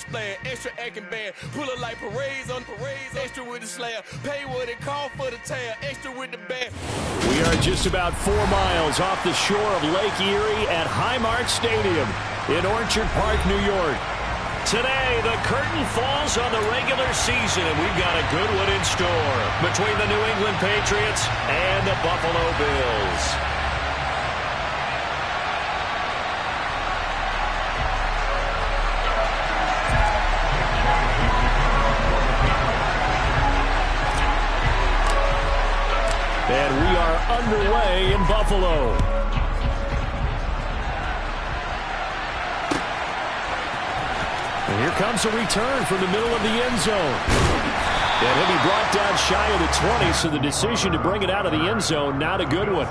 splash, extra acting bad. Pull it like parades on parades, extra with the slayer. Pay what it call for the tail, extra with the bag. We are just about 4 miles off the shore of Lake Erie at Highmark Stadium in Orchard Park, New York. Today, the curtain falls on the regular season, and we've got a good one in store between the New England Patriots and the Buffalo Bills. And we are underway in Buffalo. And here comes a return from the middle of the end zone. And he'll be brought down shy of the 20, so the decision to bring it out of the end zone, not a good one.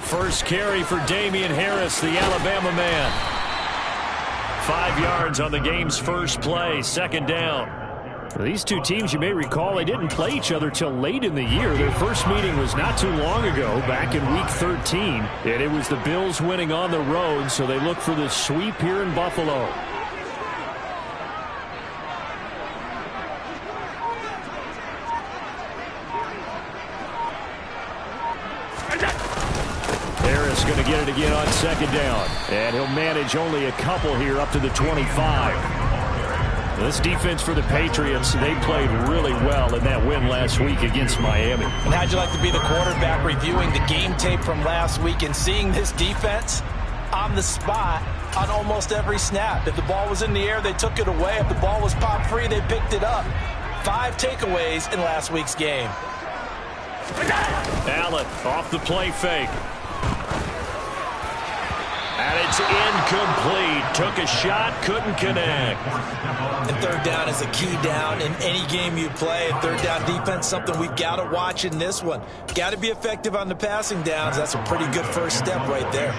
First carry for Damian Harris, the Alabama man. 5 yards on the game's first play, second down. For these two teams, you may recall, they didn't play each other till late in the year. Their first meeting was not too long ago, back in Week 13. And it was the Bills winning on the road, so they look for the sweep here in Buffalo. Going to get it again on second down. And he'll manage only a couple here up to the 25. This defense for the Patriots, they played really well in that win last week against Miami. And how'd you like to be the quarterback reviewing the game tape from last week and seeing this defense on the spot on almost every snap? If the ball was in the air, they took it away. If the ball was pop free, they picked it up. 5 takeaways in last week's game. Allen off the play fake. And it's incomplete. Took a shot, couldn't connect. And third down is a key down in any game you play. And third down defense, something we've got to watch in this one. Got to be effective on the passing downs. That's a pretty good first step right there.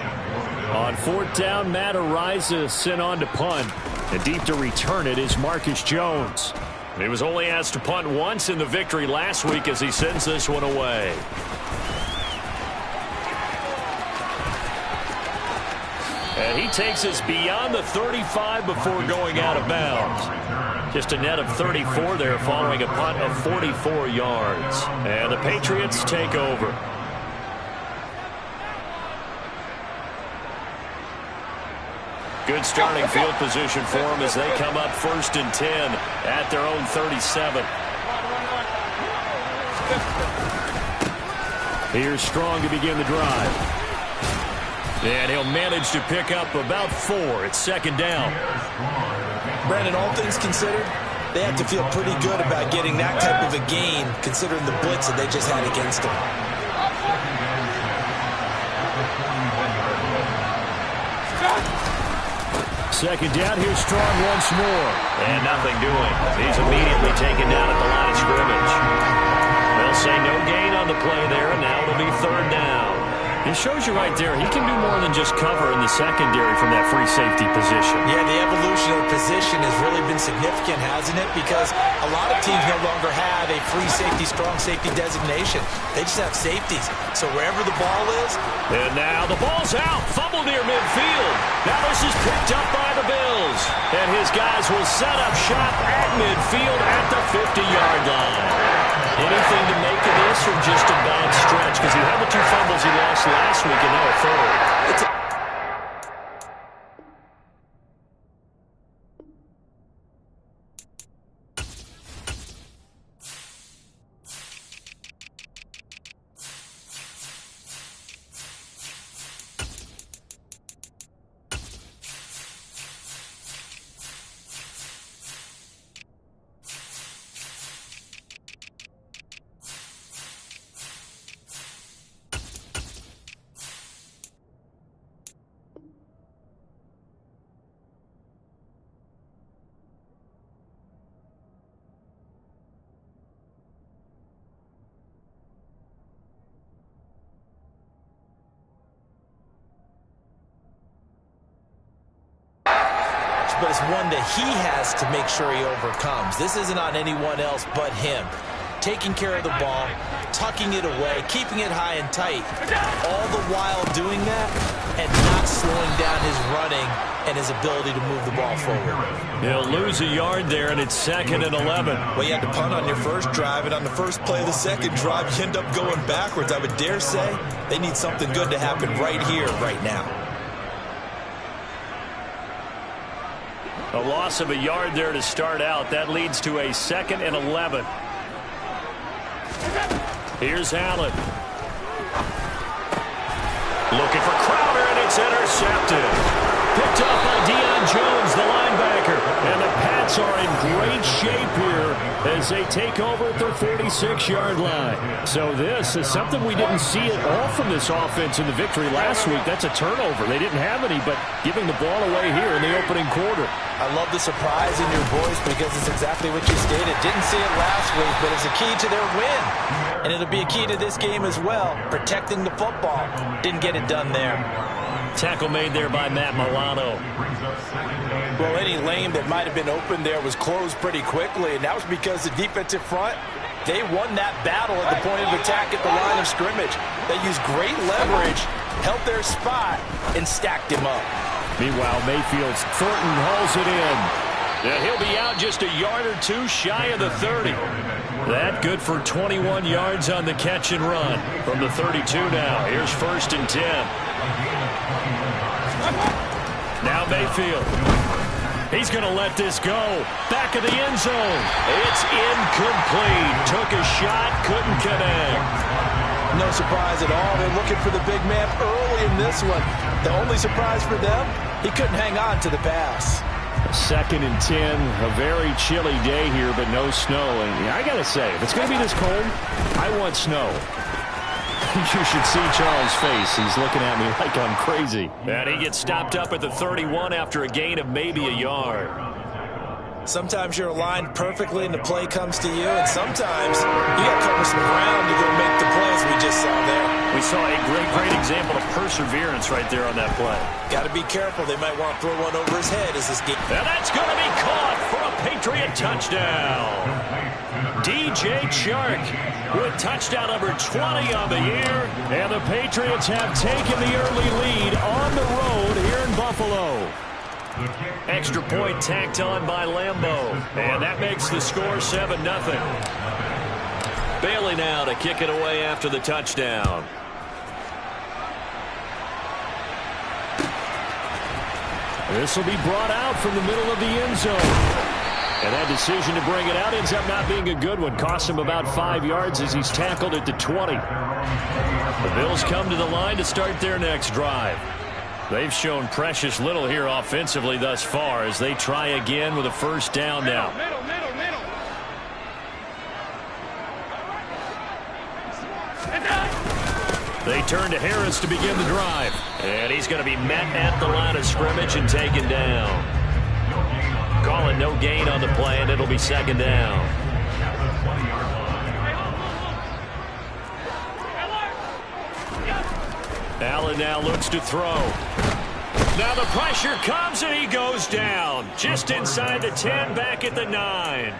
On fourth down, Matt Araiza sent on to punt. And deep to return it is Marcus Jones. He was only asked to punt once in the victory last week as he sends this one away. And he takes us beyond the 35 before going out of bounds. Just a net of 34 there following a punt of 44 yards. And the Patriots take over. Good starting field position for them as they come up 1st and 10 at their own 37. Here's Strong to begin the drive. And he'll manage to pick up about 4. It's second down. Brandon, all things considered, they have to feel pretty good about getting that type of a gain considering the blitz that they just had against them. Second down, here's Strong once more. And nothing doing. He's immediately taken down at the line of scrimmage. They'll say no gain on the play there, and now it'll be third down. It shows you right there, he can do more than just cover in the secondary from that free safety position. Yeah, the evolution of the position has really been significant, hasn't it? Because a lot of teams no longer have a free safety, strong safety designation. They just have safeties. So wherever the ball is. And now the ball's out. Fumble near midfield. Now this is picked up by the Bills. And his guys will set up shop at midfield at the 50-yard line. Anything to make of this or just a bad stretch? Because he had the 2 fumbles he lost last week and now a third. but it's one that he has to make sure he overcomes. This isn't on anyone else but him. Taking care of the ball, tucking it away, keeping it high and tight, all the while doing that and not slowing down his running and his ability to move the ball forward. He'll lose a yard there, and it's 2nd and 11. Well, you had to punt on your first drive, and on the first play of the second drive, you end up going backwards. I would dare say they need something good to happen right here, right now. A loss of a yard there to start out. That leads to a 2nd and 11. Here's Allen. Looking for Crowder, and it's intercepted. Picked up by Deion Jones, the linebacker. And the Pats are in great shape here as they take over at their 46-yard line. So this is something we didn't see at all from this offense in the victory last week. That's a turnover. They didn't have any, but giving the ball away here in the opening quarter. I love the surprise in your voice because it's exactly what you stated. Didn't see it last week, but it's a key to their win. And it'll be a key to this game as well, protecting the football. Didn't get it done there. Tackle made there by Matt Milano. Well, any lane that might have been open there was closed pretty quickly, and that was because the defensive front, they won that battle at the point of attack at the line of scrimmage. They used great leverage, held their spot, and stacked him up. Meanwhile, Mayfield's Thornton hauls it in. And he'll be out just a yard or two shy of the 30. That good for 21 yards on the catch and run from the 32 now. Here's 1st and 10. Now Mayfield. He's going to let this go. Back of the end zone. It's incomplete. Took a shot, couldn't connect. No surprise at all. They're looking for the big man early in this one. The only surprise for them, he couldn't hang on to the pass. 2nd and 10, a very chilly day here, but no snow. And I got to say, if it's going to be this cold, I want snow. You should see Charles' face. He's looking at me like I'm crazy. And he gets stopped up at the 31 after a gain of maybe a yard. Sometimes you're aligned perfectly and the play comes to you, and sometimes you got to cover some ground to go make the plays we just saw there. We saw a great example of perseverance right there on that play. Got to be careful. They might want to throw one over his head as this game. And that's going to be caught for a Patriot touchdown. DJ Chark with touchdown number 20 on the year. And the Patriots have taken the early lead on the road here in Buffalo. Extra point tacked on by Lambeau. And that makes the score 7-0. Bailey now to kick it away after the touchdown. This will be brought out from the middle of the end zone. And that decision to bring it out ends up not being a good one. Cost him about 5 yards as he's tackled at the 20. The Bills come to the line to start their next drive. They've shown precious little here offensively thus far as they try again with a 1st down now. They turn to Harris to begin the drive. And he's going to be met at the line of scrimmage and taken down. Calling no gain on the play, and it'll be 2nd down. Allen now looks to throw. Now the pressure comes, and he goes down. Just inside the 10, back at the 9.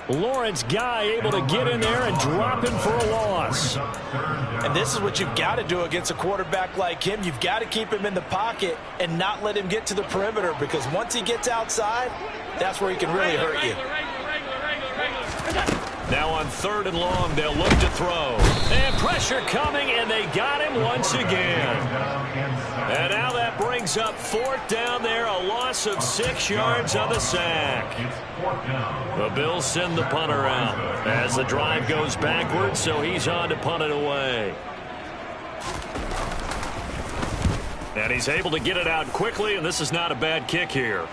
Lawrence Guy able to get in there and drop him for a loss. And this is what you've got to do against a quarterback like him. You've got to keep him in the pocket and not let him get to the perimeter, because once he gets outside, that's where he can really hurt you. Now on 3rd and long, they'll look to throw. And pressure coming, and they got him once again. And now that brings up 4th down there, a loss of 6 yards on the sack. The Bills send the punter out as the drive goes backwards, so he's on to punt it away. And he's able to get it out quickly, and this is not a bad kick here.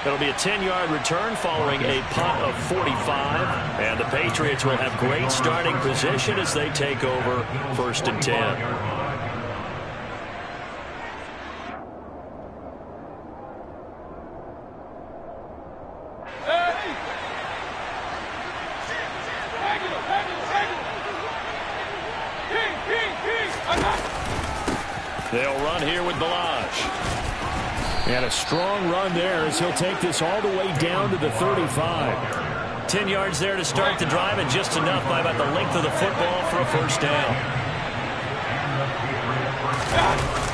It'll be a 10-yard return following a punt of 45. And the Patriots will have great starting position as they take over 1st and 10. They'll run here with Balazs. And a strong run there as he'll take this all the way down to the 35. 10 yards there to start the drive, and just enough by about the length of the football for a first down.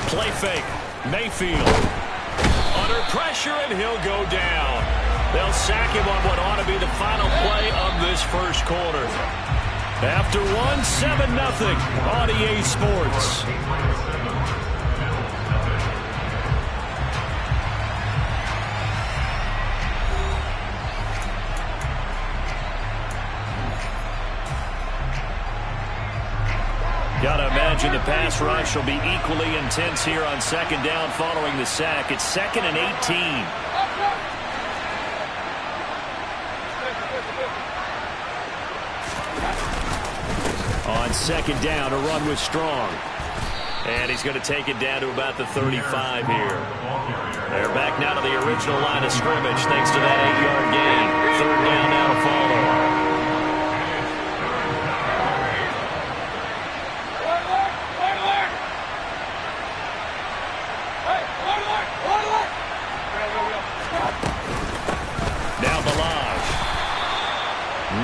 Play fake. Mayfield. Under pressure, and he'll go down. They'll sack him on what ought to be the final play of this first quarter. After one, 7-0 on EA Sports. Gotta imagine the pass rush will be equally intense here on second down following the sack. It's 2nd and 18. On second down, a run with Strong. And he's going to take it down to about the 35 here. They're back now to the original line of scrimmage thanks to that 8-yard gain. Third down now to follow. Now Balazs.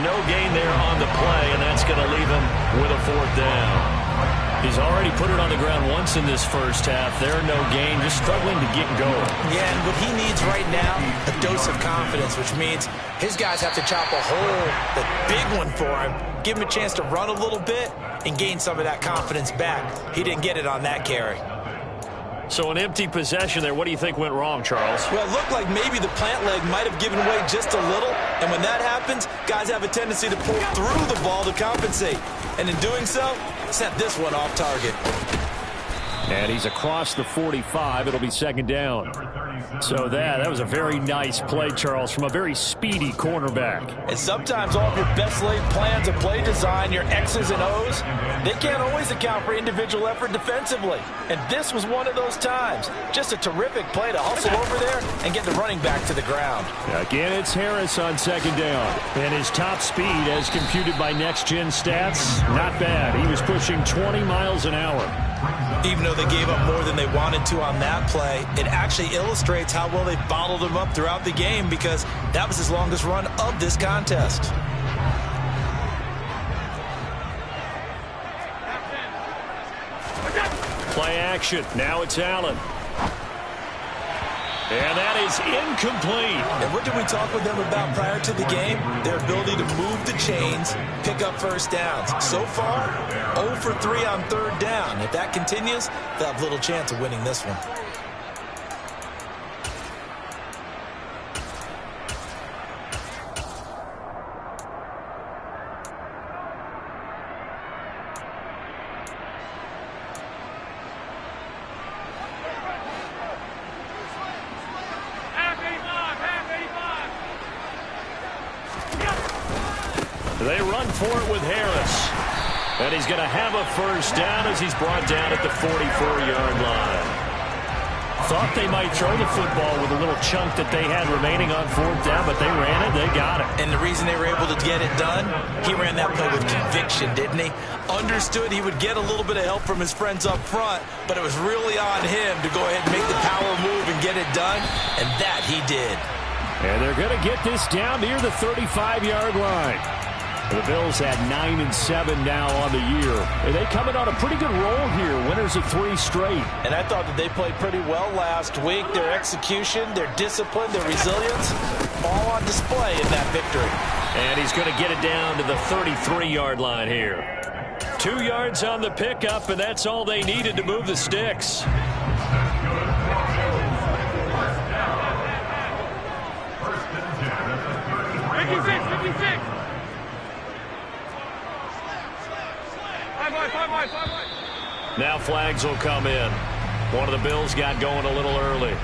No gain there on the play, and that's going to leave him with a fourth down. He's already put it on the ground once in this first half. There, no gain, just struggling to get going. Yeah, and what he needs right now, a dose of confidence, which means his guys have to chop a hole, the big one for him, give him a chance to run a little bit and gain some of that confidence back. He didn't get it on that carry. So an empty possession there. What do you think went wrong, Charles? Well, it looked like maybe the plant leg might have given way just a little, and when that happens, guys have a tendency to pull through the ball to compensate. And in doing so, sent this one off target. And he's across the 45. It'll be second down. So that was a very nice play, Charles, from a very speedy cornerback. And sometimes all of your best laid plans of play design, your X's and O's, they can't always account for individual effort defensively. And this was one of those times. Just a terrific play to hustle over there and get the running back to the ground. Again, it's Harris on second down. And his top speed, as computed by Next Gen Stats, not bad. He was pushing 20 miles an hour. Even though they gave up more than they wanted to on that play, it actually illustrates how well they bottled him up throughout the game, because that was his longest run of this contest. Play action. Now it's Allen. And that is incomplete. And what did we talk with them about prior to the game? Their ability to move the chains, pick up first downs. So far, 0 for 3 on third down. If that continues, they'll have little chance of winning this one. They run for it with Harris. And he's going to have a first down as he's brought down at the 44-yard line. Thought they might throw the football with a little chunk that they had remaining on fourth down, but they ran it, they got it. And the reason they were able to get it done, he ran that play with conviction, didn't he? Understood he would get a little bit of help from his friends up front, but it was really on him to go ahead and make the power move and get it done, and that he did. And they're going to get this down near the 35-yard line. The Bills had 9-7 now on the year. And they coming on a pretty good roll here, winners of 3 straight. And I thought that they played pretty well last week. Their execution, their discipline, their resilience, all on display in that victory. And he's going to get it down to the 33-yard line here. 2 yards on the pickup, and that's all they needed to move the sticks. 56. Now flags will come in. One of the Bills got going a little early.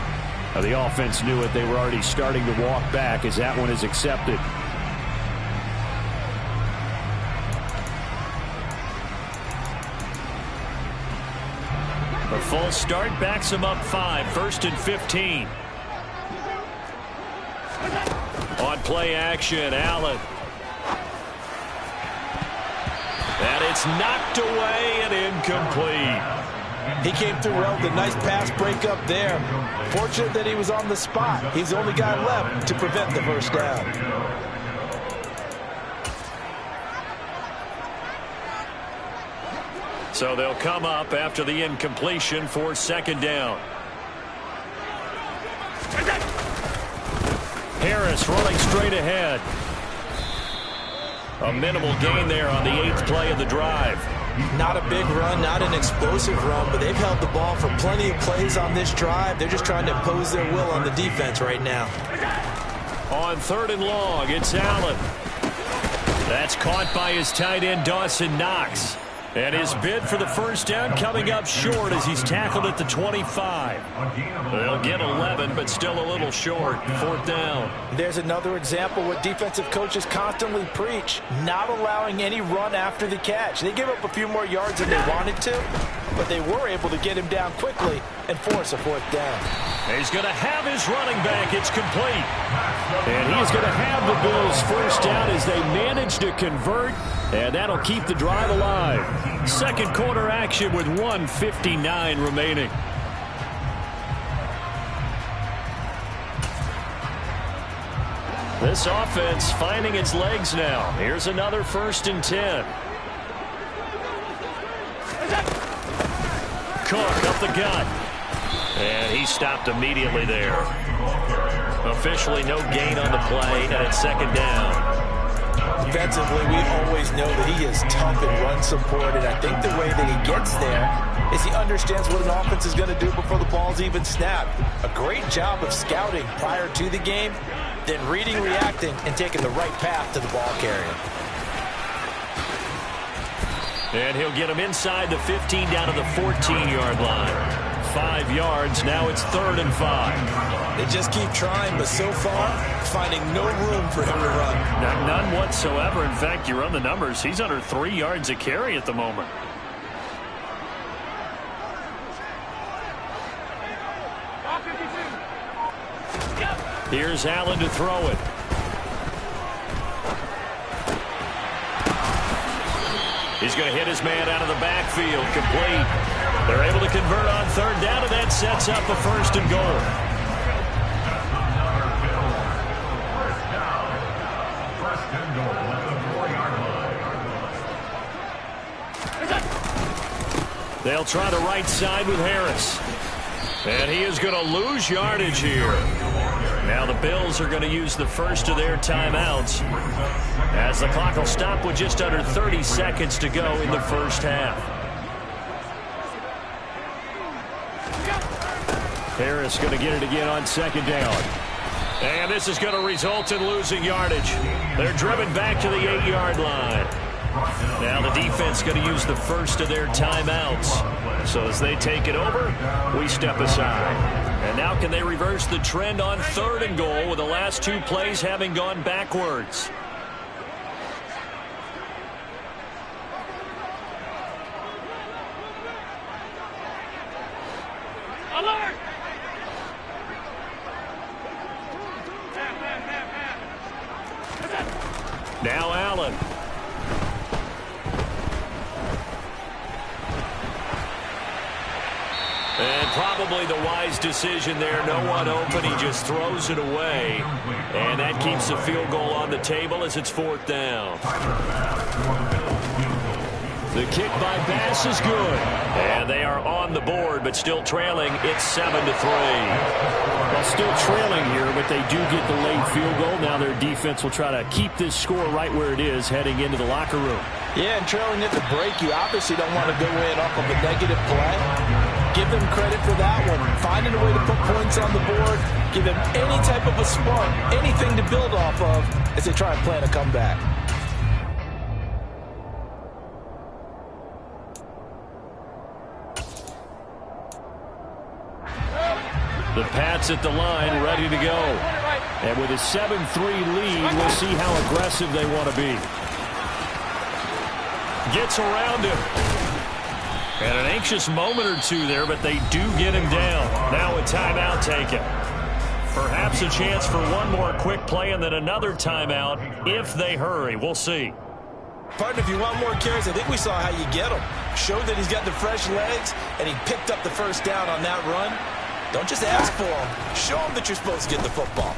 Now the offense knew it. They were already starting to walk back as that one is accepted. A full start backs them up 5. 1st and 15. On play action, Allen. And it's knocked away and incomplete. He came through well with a nice pass breakup there. Fortunate that he was on the spot. He's the only guy left to prevent the first down. So they'll come up after the incompletion for second down. Harris running straight ahead. A minimal gain there on the 8th play of the drive. Not a big run, not an explosive run, but they've held the ball for plenty of plays on this drive. They're just trying to impose their will on the defense right now. On 3rd and long, it's Allen. That's caught by his tight end, Dawson Knox. And his bid for the first down coming up short as he's tackled at the 25. They'll get 11, but still a little short. 4th down. There's another example what defensive coaches constantly preach, not allowing any run after the catch. They give up a few more yards than they wanted to, but they were able to get him down quickly and force a 4th down. He's going to have his running back. It's complete. And he's going to have the Bills first down as they manage to convert, and that'll keep the drive alive. Second quarter action with 1:59 remaining. This offense finding its legs now. Here's another 1st and 10. Cook up the gut. And he stopped immediately there. Officially no gain on the play, and it's second down. Defensively, we always know that he is tough and run support, and I think the way that he gets there is he understands what an offense is going to do before the ball's even snapped. A great job of scouting prior to the game, then reading, reacting, and taking the right path to the ball carrier. And he'll get him inside the 15 down to the 14-yard line. 5 yards. Now it's 3rd and 5. They just keep trying, but so far, finding no room for him to run. None whatsoever. In fact, you run the numbers. He's under 3 yards a carry at the moment. Here's Allen to throw it. He's going to hit his man out of the backfield. Complete. They're able to convert on 3rd down, and that sets up a 1st and goal. They'll try the right side with Harris. And he is going to lose yardage here. Now the Bills are going to use the first of their timeouts as the clock will stop with just under 30 seconds to go in the first half. Harris going to get it again on 2nd down. And this is going to result in losing yardage. They're driven back to the 8-yard line. Now the defense going to use the first of their timeouts. So as they take it over, we step aside. And now can they reverse the trend on 3rd and goal with the last 2 plays having gone backwards? Alert! Now Allen. And probably the wise decision there. No one open. He just throws it away. And that keeps the field goal on the table as it's 4th down. The kick by Bass is good. And they are on the board, but still trailing. It's 7-3. Well, still trailing here, but they do get the late field goal. Now their defense will try to keep this score right where it is heading into the locker room. Yeah, and trailing at the break, you obviously don't want to go in off of a negative play. Give them credit for that one. Finding a way to put points on the board. Give them any type of a spark, anything to build off of as they try and plan a comeback. The Pats at the line, ready to go. And with a 7-3 lead, we'll see how aggressive they want to be. Gets around him. And an anxious moment or two there, but they do get him down. Now a timeout taken. Perhaps a chance for one more quick play and then another timeout if they hurry. We'll see. Partner, if you want more carries, I think we saw how you get them. Showed that he's got the fresh legs, and he picked up the first down on that run. Don't just ask for them. Show them that you're supposed to get the football.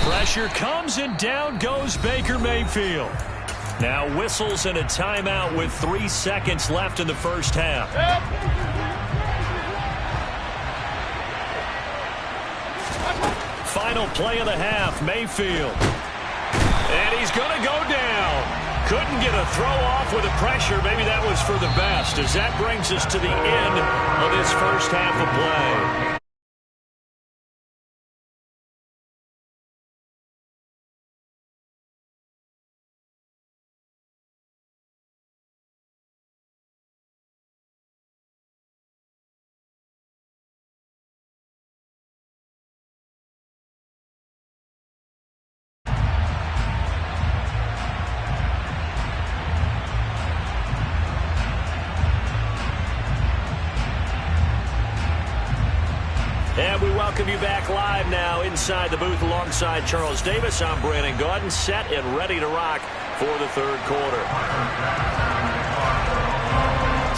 Pressure comes, and down goes Baker Mayfield. Now whistles and a timeout with 3 seconds left in the first half. Final play of the half, Mayfield. And he's going to go down. Couldn't get a throw off with the pressure. Maybe that was for the best, as that brings us to the end of this first half of play. And we welcome you back live now inside the booth alongside Charles Davis. I'm Brandon Gaudin, set and ready to rock for the third quarter.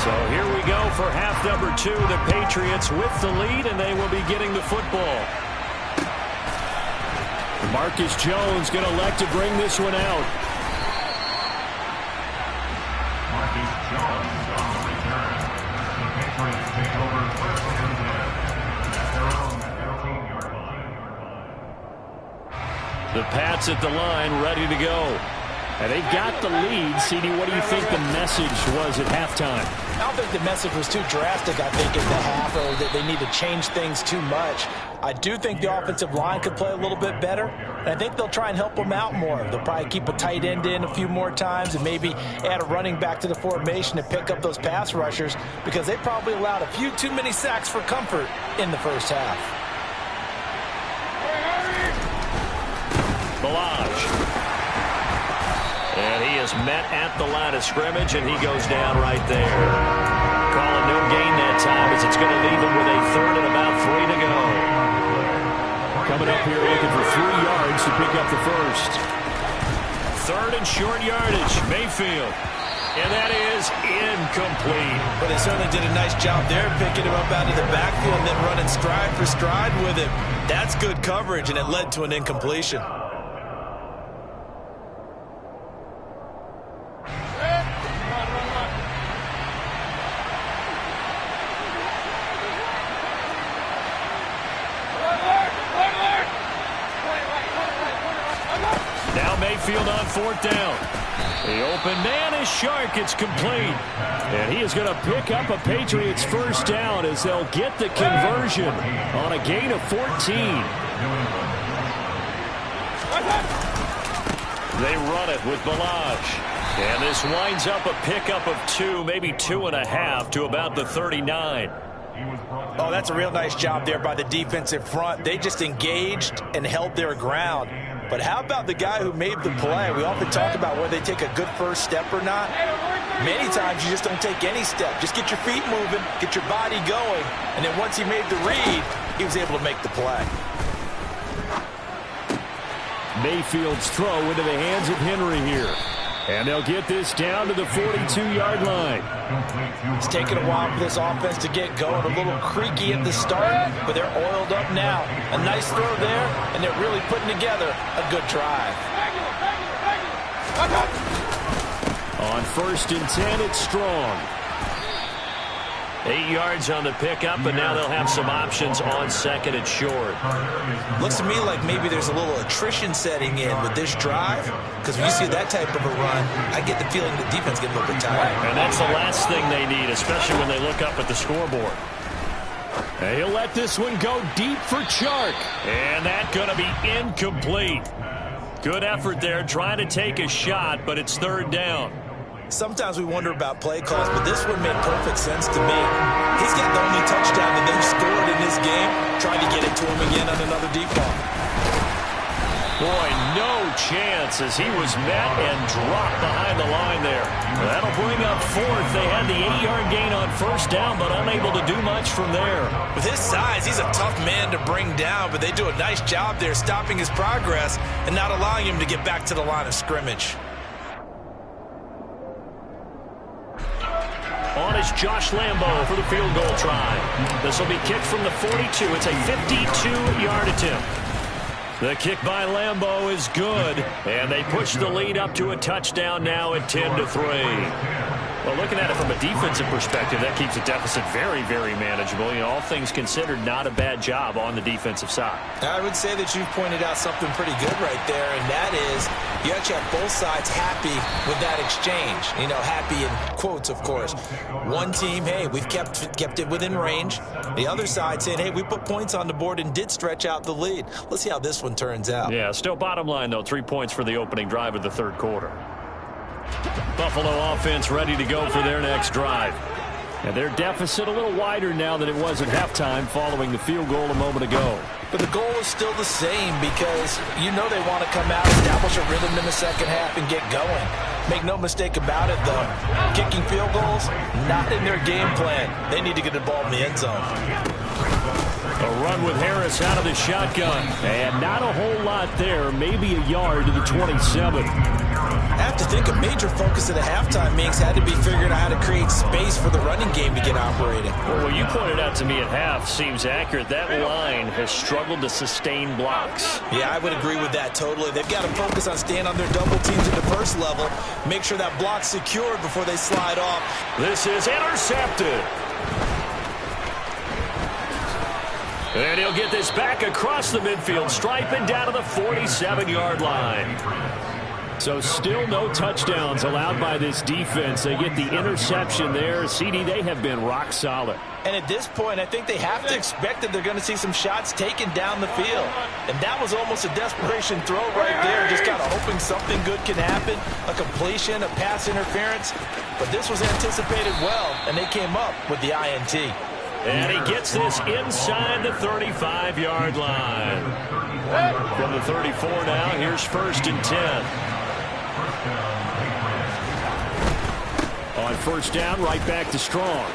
So here we go for half number 2. The Patriots with the lead, and they will be getting the football. Marcus Jones going to elect to bring this one out. Marcus Jones on the return. The Patriots take over first and 10. The Pats at the line, ready to go. And they've got the lead. CD, what do you think the message was at halftime? I don't think the message was too drastic, I think, at the half, or that they need to change things too much. I do think the offensive line could play a little bit better, and I think they'll try and help them out more. They'll probably keep a tight end in a few more times and maybe add a running back to the formation to pick up those pass rushers, because they probably allowed a few too many sacks for comfort in the first half. Balaj. And he is met at the line of scrimmage, and he goes down right there. Calling no gain that time, as it's going to leave him with a third and about 3 to go. Coming up here looking for 3 yards to pick up the first. Third and short yardage, Mayfield. And that is incomplete. But they certainly did a nice job there, picking him up out of the backfield and then running stride for stride with him. That's good coverage, and it led to an incompletion. Mayfield on 4th down. The open man is Shark. It's complete. And he is going to pick up a Patriots first down as they'll get the conversion on a gain of 14. They run it with Balaj. And this winds up a pickup of 2, maybe 2.5 to about the 39. Oh, that's a real nice job there by the defensive front. They just engaged and held their ground. But how about the guy who made the play? We often talk about whether they take a good first step or not. Many times you just don't take any step. Just get your feet moving, get your body going, and then once he made the read, he was able to make the play. Mayfield's throw into the hands of Henry here. And they'll get this down to the 42-yard line. It's taken a while for this offense to get going. A little creaky at the start, but they're oiled up now. A nice throw there, and they're really putting together a good drive. On 1st and 10, it's Strong. 8 yards on the pickup, but now they'll have some options on 2nd and short. Looks to me like maybe there's a little attrition setting in with this drive, because when you see that type of a run, I get the feeling the defense gets a little bit tired. And that's the last thing they need, especially when they look up at the scoreboard. And he'll let this one go deep for Chark. And that's going to be incomplete. Good effort there, trying to take a shot, but it's 3rd down. Sometimes we wonder about play calls, but this one made perfect sense to me. He's got the only touchdown that they've scored in this game. Tried to get it to him again on another deep ball. Boy, no chance as he was met and dropped behind the line there. That'll bring up 4th. They had the 8-yard gain on 1st down, but unable to do much from there. With his size, he's a tough man to bring down, but they do a nice job there stopping his progress and not allowing him to get back to the line of scrimmage. Here's Josh Lambo for the field goal try. This will be kicked from the 42. It's a 52-yard attempt. The kick by Lambo is good, and they push the lead up to a touchdown now at 10-3. Well, looking at it from a defensive perspective, that keeps the deficit very, very manageable. You know, all things considered, not a bad job on the defensive side. I would say that you've pointed out something pretty good right there, and that is you actually have both sides happy with that exchange. You know, happy in quotes, of course. One team, hey, we've kept it within range. The other side saying, hey, we put points on the board and did stretch out the lead. Let's see how this one turns out. Yeah, still bottom line, though, 3 points for the opening drive of the third quarter. Buffalo offense ready to go for their next drive. And their deficit a little wider now than it was at halftime following the field goal a moment ago. But the goal is still the same because you know they want to come out, establish a rhythm in the second half, and get going. Make no mistake about it, though. Kicking field goals, not in their game plan. They need to get the ball in the end zone. A run with Harris out of the shotgun. And not a whole lot there. Maybe a yard to the 27. I have to think a major focus at the halftime Minks had to be figuring out how to create space for the running game to get operating. Well, what you pointed out to me at half seems accurate. That line has struggled to sustain blocks. Yeah, I would agree with that totally. They've got to focus on staying on their double teams at the first level. Make sure that block's secured before they slide off. This is intercepted. And he'll get this back across the midfield stripe and down to the 47-yard line. So still no touchdowns allowed by this defense. They get the interception there. CD, they have been rock solid. And at this point, I think they have to expect that they're going to see some shots taken down the field. And that was almost a desperation throw right there. Just kind of hoping something good can happen. A completion, a pass interference. But this was anticipated well, and they came up with the INT. And he gets this inside the 35-yard line. From the 34 now, here's 1st and 10. On first down, right back to Strong.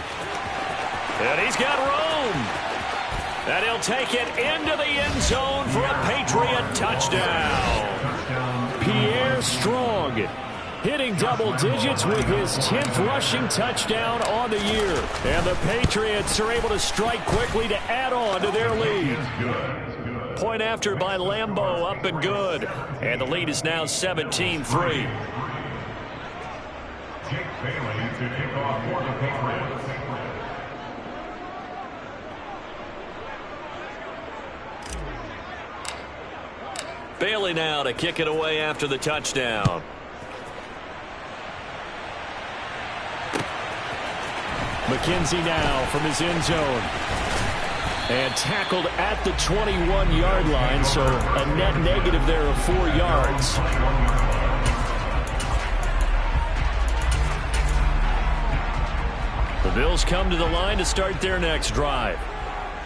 And he's got room. And he'll take it into the end zone for a Patriot touchdown. Pierre Strong hitting double digits with his 10th rushing touchdown on the year. And the Patriots are able to strike quickly to add on to their lead. Point after by Lambo, up and good. And the lead is now 17-3. Jake Bailey to kick off for the Patriots. Bailey now to kick it away after the touchdown. McKenzie now from his end zone. And tackled at the 21-yard line, so a net negative there of 4 yards. The Bills come to the line to start their next drive.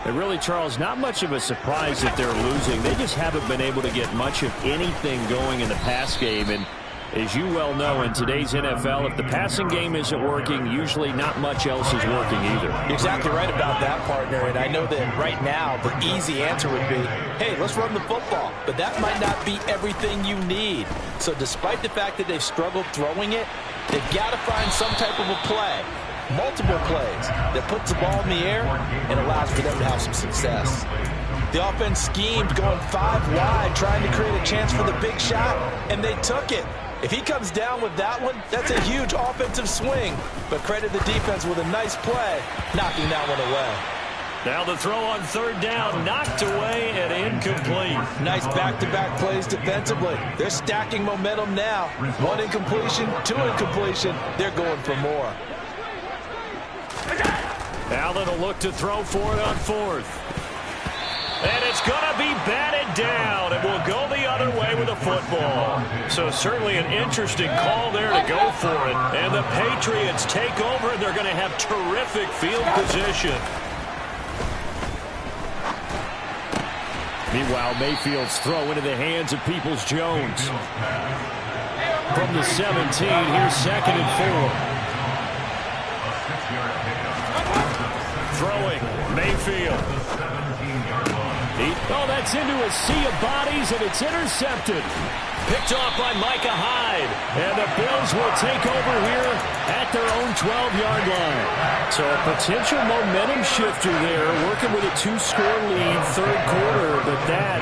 And really, Charles, not much of a surprise that they're losing. They just haven't been able to get much of anything going in the pass game. And as you well know, in today's NFL, if the passing game isn't working, usually not much else is working either. You're exactly right about that, partner. And I know that right now the easy answer would be, hey, let's run the football. But that might not be everything you need. So despite the fact that they've struggled throwing it, they've got to find some type of a play. Multiple plays that puts the ball in the air and allows for them to have some success. The offense schemed going 5 wide, trying to create a chance for the big shot, and they took it. If he comes down with that one, that's a huge offensive swing. But credit the defense with a nice play, knocking that one away. Now the throw on third down, knocked away and incomplete. Nice back-to-back plays defensively. They're stacking momentum now. 1 incompletion, 2 incompletion. They're going for more. Allen will look to throw for it on 4th. And it's going to be batted down. It will go the other way with the football. So certainly an interesting call there to go for it. And the Patriots take over, and they're going to have terrific field position. Meanwhile, Mayfield's throw into the hands of Peoples-Jones. From the 17, here's 2nd and 4. Throwing, Mayfield. Oh, that's into a sea of bodies, and it's intercepted. Picked off by Micah Hyde. And the Bills will take over here at their own 12-yard line. So a potential momentum shifter there, working with a 2-score lead, third quarter, but that,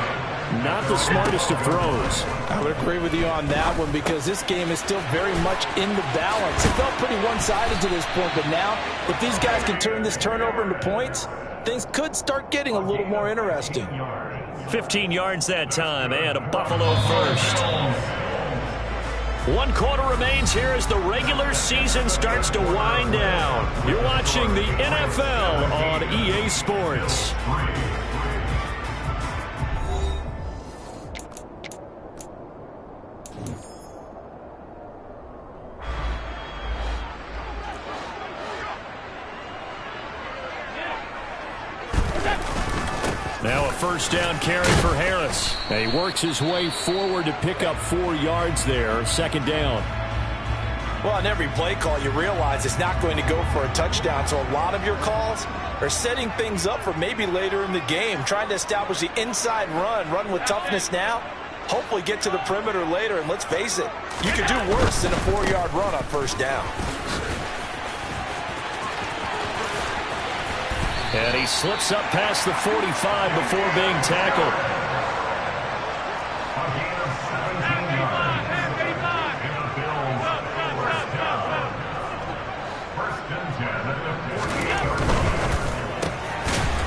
not the smartest of throws. I would agree with you on that one because this game is still very much in the balance. It felt pretty one-sided to this point, but now if these guys can turn this turnover into points, things could start getting a little more interesting. 15 yards that time, and a Buffalo first. 1 quarter remains here as the regular season starts to wind down. You're watching the NFL on EA Sports. Now a first down carry for Harris. Now he works his way forward to pick up 4 yards there. Second down. Well, on every play call, you realize it's not going to go for a touchdown. So a lot of your calls are setting things up for maybe later in the game, trying to establish the inside run with toughness now, hopefully get to the perimeter later. And let's face it, you could do worse than a 4-yard run on first down. And he slips up past the 45 before being tackled. A gain of 17 yards. And the Bills first down. First and 10 at the 48-yard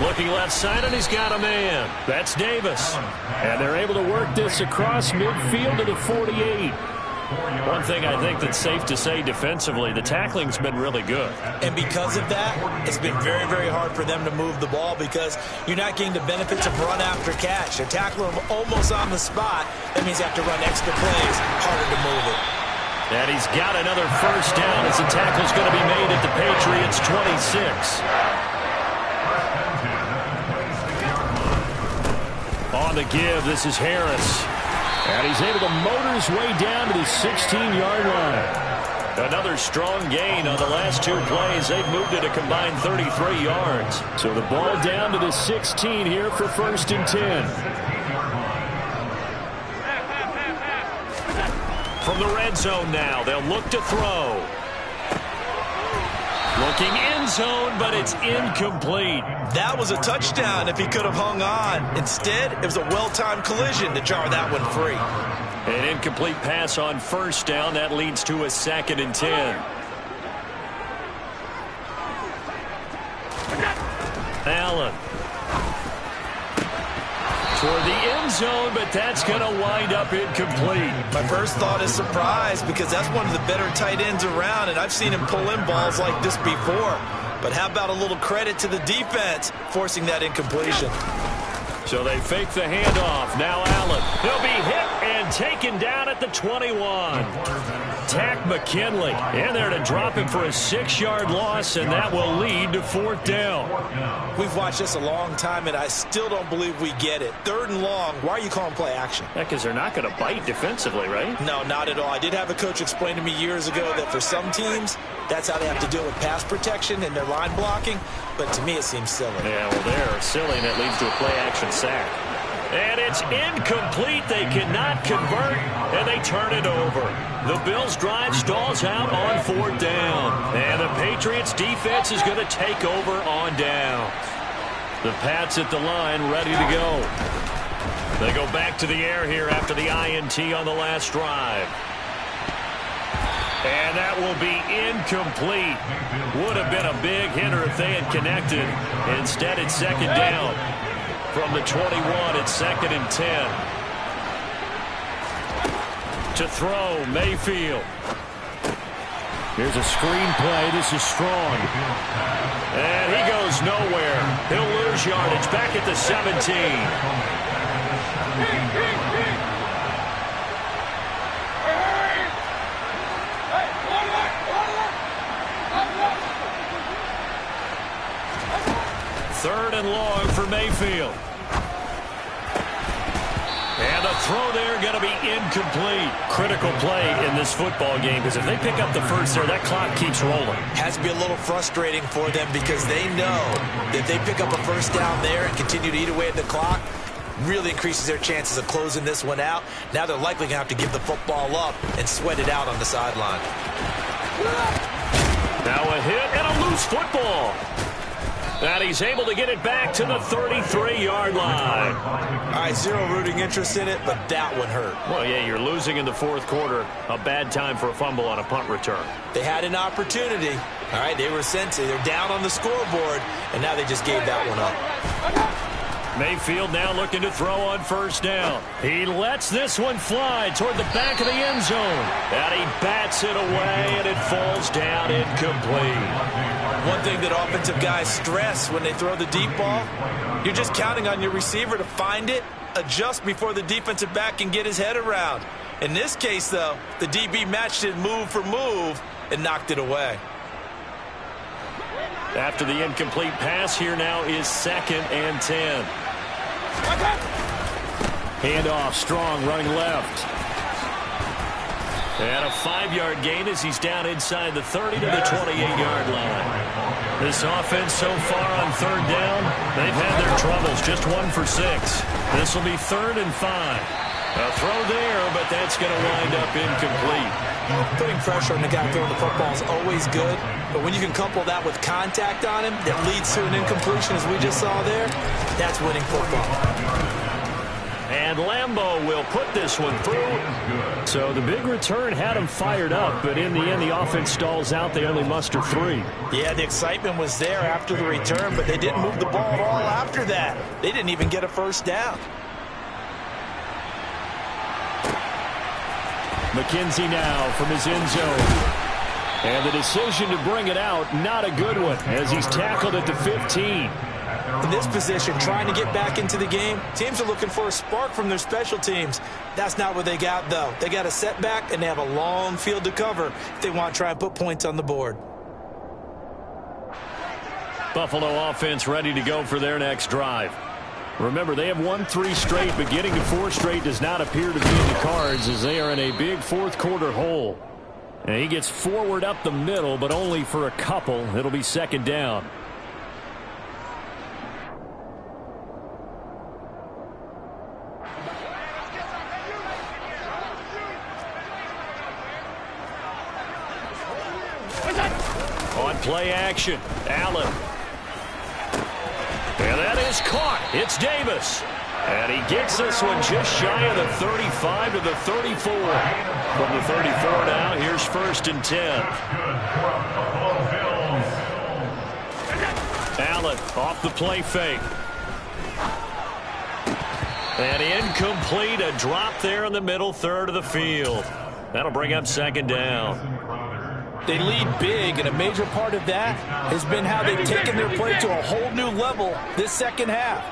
line. Looking left side, and he's got a man. That's Davis. And they're able to work this across midfield to the 48. One thing I think that's safe to say defensively, the tackling's been really good. And because of that, it's been very, very hard for them to move the ball because you're not getting the benefits of run after catch. They're tackling them almost on the spot. That means you have to run extra plays, harder to move it. And he's got another first down as the tackle's going to be made at the Patriots' 26. On the give, this is Harris. And he's able to motor his way down to the 16-yard line. Another strong gain on the last 2 plays. They've moved it a combined 33 yards. So the ball down to the 16 here for first and 10. From the red zone now, they'll look to throw. Looking end zone, but it's incomplete. That was a touchdown if he could have hung on. Instead, it was a well-timed collision to jar that one free. An incomplete pass on first down. That leads to a 2nd and 10. Allen. Toward the end zone, but that's going to wind up incomplete. My first thought is surprise because that's one of the better tight ends around, and I've seen him pull in balls like this before. But how about a little credit to the defense forcing that incompletion? So they fake the handoff. Now Allen. He'll be hit and taken down at the 21. Takk McKinley in there to drop him for a 6-yard loss, and that will lead to 4th down. We've watched this a long time, and I still don't believe we get it. 3rd and long, why are you calling play action? Because they're not going to bite defensively, right? No, not at all. I did have a coach explain to me years ago that for some teams, that's how they have to deal with pass protection and their line blocking. But to me, it seems silly. Yeah, well, they're silly, and it leads to a play-action sack. And it's incomplete. They cannot convert, and they turn it over. The Bills' drive stalls out on 4th down. And the Patriots' defense is going to take over on down. The Pats at the line, ready to go. They go back to the air here after the INT on the last drive. And that will be incomplete. Would have been a big hitter if they had connected. Instead, it's 2nd down. From the 21, it's 2nd and 10. To throw, Mayfield. Here's a screen play. This is Strong. And he goes nowhere. He'll lose yardage back at the 17. Third and long for Mayfield. And the throw there going to be incomplete. Critical play in this football game because if they pick up the first there, that clock keeps rolling. Has to be a little frustrating for them because they know that if they pick up a first down there and continue to eat away at the clock, really increases their chances of closing this one out. Now they're likely going to have to give the football up and sweat it out on the sideline. Now a hit and a loose football. And he's able to get it back to the 33-yard line. All right, zero rooting interest in it, but that one hurt. Well, yeah, you're losing in the fourth quarter. A bad time for a fumble on a punt return. They had an opportunity. All right, they were sent to. They're down on the scoreboard, and now they just gave that one up. Mayfield now looking to throw on first down. He lets this one fly toward the back of the end zone. And he bats it away, and it falls down incomplete. One thing that offensive guys stress when they throw the deep ball, you're just counting on your receiver to find it, adjust before the defensive back can get his head around. In this case, though, the DB matched it move for move and knocked it away. After the incomplete pass, here now is 2nd and 10. Handoff, Strong running left. And a 5-yard gain as he's down inside the 30 to the 28-yard line. This offense so far on 3rd down, they've had their troubles. Just 1 for 6. This will be 3rd and 5. A throw there, but that's going to wind up incomplete. Putting pressure on the guy throwing the football is always good, but when you can couple that with contact on him that leads to an incompletion, as we just saw there, that's winning football. And Lambo will put this one through. So the big return had him fired up, but in the end, the offense stalls out. They only muster 3. Yeah, the excitement was there after the return, but they didn't move the ball at all after that. They didn't even get a first down. McKenzie now from his end zone. And the decision to bring it out, not a good one, as he's tackled at the 15. In this position, trying to get back into the game, teams are looking for a spark from their special teams. That's not what they got, though. They got a setback, and they have a long field to cover if they want to try and put points on the board. Buffalo offense ready to go for their next drive. Remember, they have won 3 straight, but getting to 4 straight does not appear to be in the cards as they are in a big fourth quarter hole. And he gets forward up the middle, but only for a couple. It'll be 2nd down. On play action, Allen. And that is caught. It's Davis. And he gets this one just shy of the 35 to the 34. From the 34 now, here's 1st and 10. Allen off the play fake. And incomplete, a drop there in the middle third of the field. That'll bring up 2nd down. They lead big, and a major part of that has been how they've taken their play to a whole new level this second half.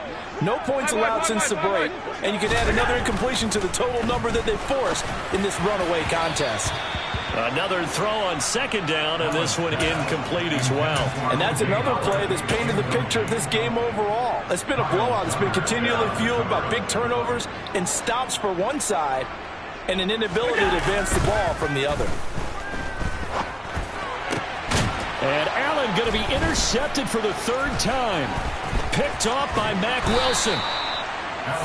No points allowed since the break, and you can add another incompletion to the total number that they forced in this runaway contest. Another throw on 2nd down, and this one incomplete as well. And that's another play that's painted the picture of this game overall. It's been a blowout. It's been continually fueled by big turnovers and stops for one side and an inability to advance the ball from the other. And Allen going to be intercepted for the 3rd time. Picked off by Mack Wilson.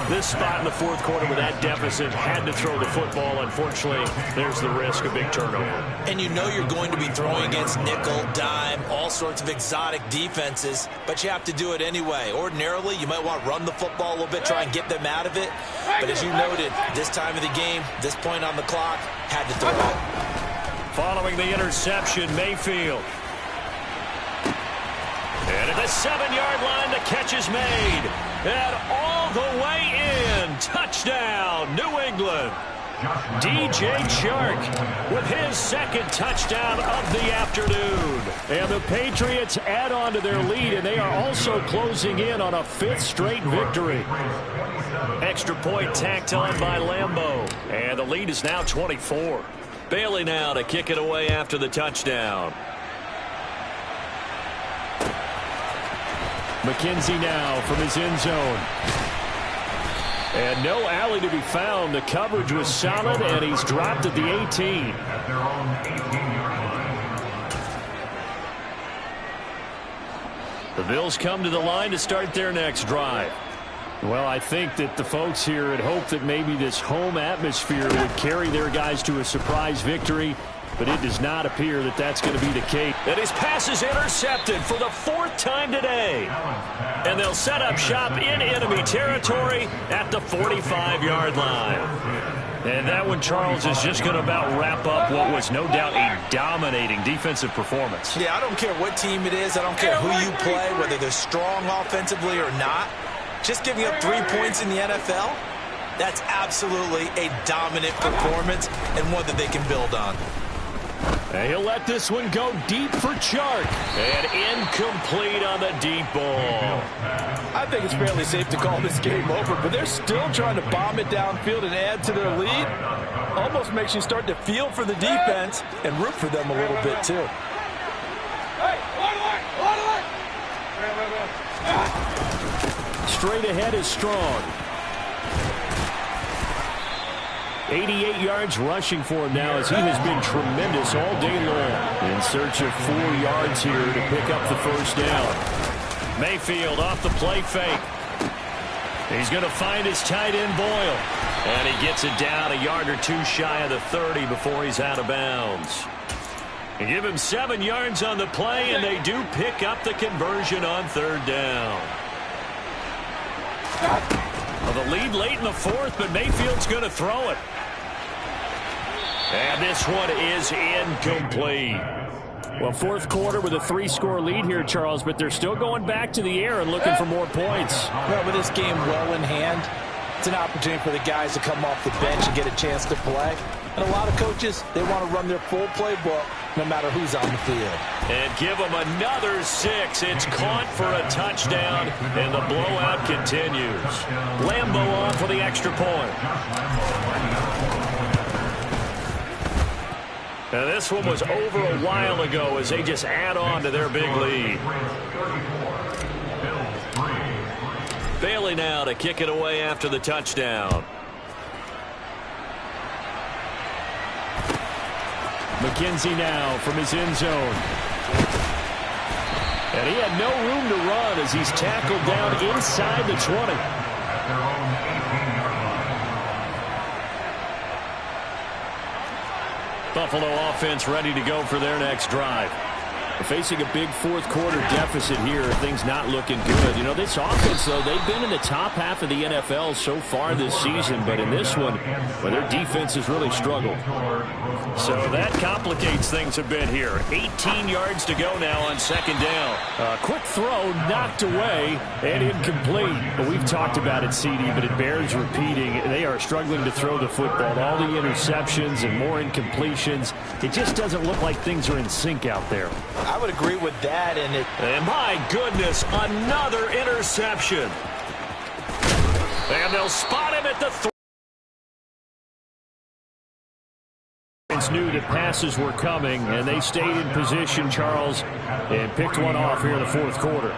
This spot in the fourth quarter with that deficit, had to throw the football. Unfortunately, there's the risk of big turnover. And you know you're going to be throwing against nickel, dime, all sorts of exotic defenses, but you have to do it anyway. Ordinarily, you might want to run the football a little bit, try and get them out of it. But as you noted, this time of the game, this point on the clock, had to throw it. Following the interception, Mayfield. And at the 7-yard line, the catch is made. And all the way in. Touchdown, New England. DJ Chark with his 2nd touchdown of the afternoon. And the Patriots add on to their lead, and they are also closing in on a 5th straight victory. Extra point tacked on by Lambo. And the lead is now 24. Bailey now to kick it away after the touchdown. McKenzie now from his end zone. And no alley to be found. The coverage was solid, and he's dropped at the 18. The Bills come to the line to start their next drive. Well, I think that the folks here had hoped that maybe this home atmosphere would carry their guys to a surprise victory, but it does not appear that that's going to be the case. And his pass is intercepted for the 4th time today. And they'll set up shop in enemy territory at the 45-yard line. And that one, Charles, is just going to about wrap up what was no doubt a dominating defensive performance. Yeah, I don't care what team it is. I don't care who you play, whether they're strong offensively or not. Just giving up 3 points in the NFL, that's absolutely a dominant performance and one that they can build on. And he'll let this one go deep for Chark. And incomplete on the deep ball. I think it's fairly safe to call this game over, but they're still trying to bomb it downfield and add to their lead. Almost makes you start to feel for the defense and root for them a little bit, too. Straight ahead is Strong. 88 yards rushing for him now as he has been tremendous all day long. In search of 4 yards here to pick up the first down. Mayfield off the play fake. He's going to find his tight end Boyle. And he gets it down a yard or 2 shy of the 30 before he's out of bounds. They give him 7 yards on the play, and they do pick up the conversion on 3rd down. Well, the lead late in the 4th, but Mayfield's going to throw it. And this one is incomplete. Well, 4th quarter with a 3-score lead here, Charles, but they're still going back to the air and looking for more points. Well, with this game well in hand, it's an opportunity for the guys to come off the bench and get a chance to play. And a lot of coaches, they want to run their full playbook no matter who's on the field. And give them another 6. It's caught for a touchdown, and the blowout continues. Lambo on for the extra point. Now this one was over a while ago as they just add on to their big lead. Bailey now to kick it away after the touchdown. McKenzie now from his end zone. And he had no room to run as he's tackled down inside the 20. Buffalo offense ready to go for their next drive. Facing a big 4th quarter deficit here, things not looking good. You know, this offense, though, they've been in the top half of the NFL so far this season, but in this one, well, their defense has really struggled. So that complicates things a bit here. 18 yards to go now on 2nd down. Quick throw knocked away and incomplete. But we've talked about it, CD, but it bears repeating. They are struggling to throw the football. All the interceptions and more incompletions. It just doesn't look like things are in sync out there. I would agree with that. And my goodness, another interception. And they'll spot him at the 3. Knew that passes were coming, and they stayed in position, Charles, and picked one off here in the 4th quarter.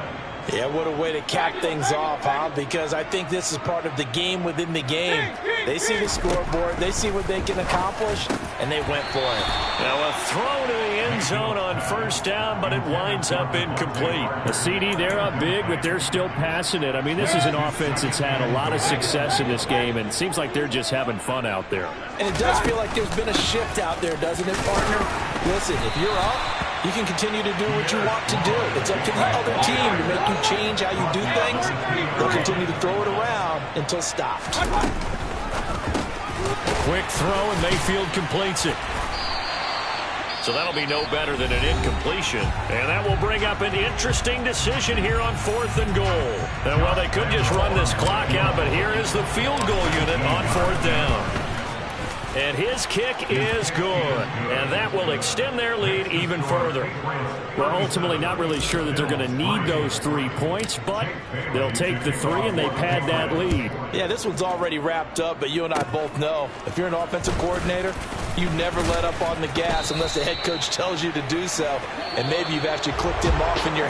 Yeah, what a way to cap things off, huh? Because I think this is part of the game within the game. They see the scoreboard, they see what they can accomplish, and they went for it. Now a throw to the end zone on 1st down, but it winds up incomplete. The CD, they're up big, but they're still passing it. I mean, this is an offense that's had a lot of success in this game, and it seems like they're just having fun out there. And it does feel like there's been a shift out there, doesn't it, partner? Listen, if you're up, you can continue to do what you want to do. It's up to the other team to make you change how you do things. They'll continue to throw it around until stopped. Quick throw, and Mayfield completes it. So that'll be no better than an incompletion. And that will bring up an interesting decision here on 4th and goal. And, well, they could just run this clock out, but here is the field goal unit on 4th down. And his kick is good. And that will extend their lead even further. Well, ultimately not really sure that they're going to need those 3 points, but they'll take the 3 and they pad that lead. Yeah, this one's already wrapped up, but you and I both know if you're an offensive coordinator, you never let up on the gas unless the head coach tells you to do so. And maybe you've actually clicked him off in your head.